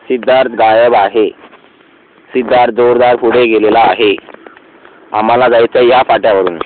सिद्धार्थ गायब आहे. सिद्धार्थ जोरदार पुढे गेलेला आहे. आम्हाला जायचं या फाट्यावरून.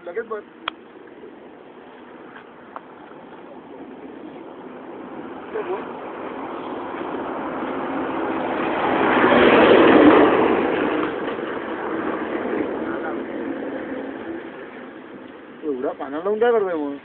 लगेच बस. एवढा पाण्याला लावून काय करतोय मग?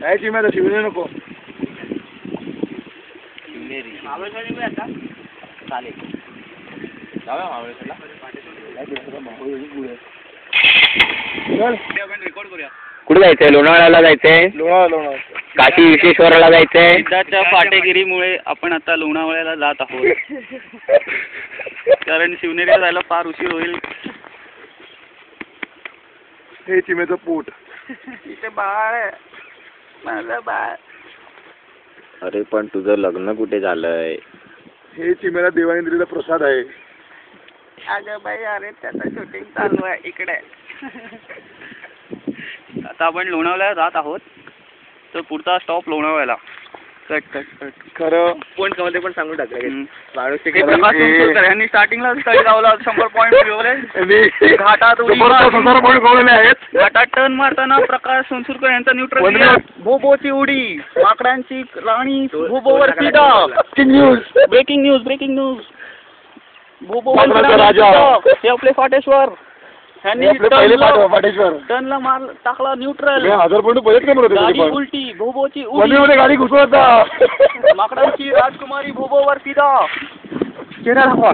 काय चिम्याला शिवणे नको. कुठे जायचंय? लोणावळ्याला जायचंय. लोणावळा काशी विश्वेश्वराला जायचंय. सिद्धार्थच्या फाटेगिरीमुळे आपण आता लोणावळ्याला जात आहोत. कारण शिवनेरीला जायला फार उशीर होईल. हे चिमेचं पोट. इथे बाळ आहे माझं बाळ. अरे पण तुझं लग्न कुठे झालंय? हे चिमेला देवाने दिलेला प्रसाद आहे. अगं बाई अरे त्याचं शूटिंग चालू आहे इकडे. आता आपण लोणावळ्याला जात आहोत. तर पुढचा स्टॉप लोणावळ्याला. Cut cut cut. खरं पॉईंट मध्ये पण सांगून टाकलं. यांनी स्टार्टिंगला स्टडी लावला 100 पॉईंट मिळवले. घाटात घाटात टर्न मारताना प्रकाश सोनसुरकर यांचा न्यूट्रल. भोबोची उडी, माकडांची राणी भोबोवर फिदा. Breaking news. भोबोवर राजा हे आपले फाटेश्वर. टर्नला मार टाकला न्यूट्रल. 1000 पॉईंट बजेट काय म्हणत गाडी उलटी. भोबोची उडी. गाडी घुसवता. माकडांची राजकुमारी भोबोवर फिदा. चेहरा दाखवा.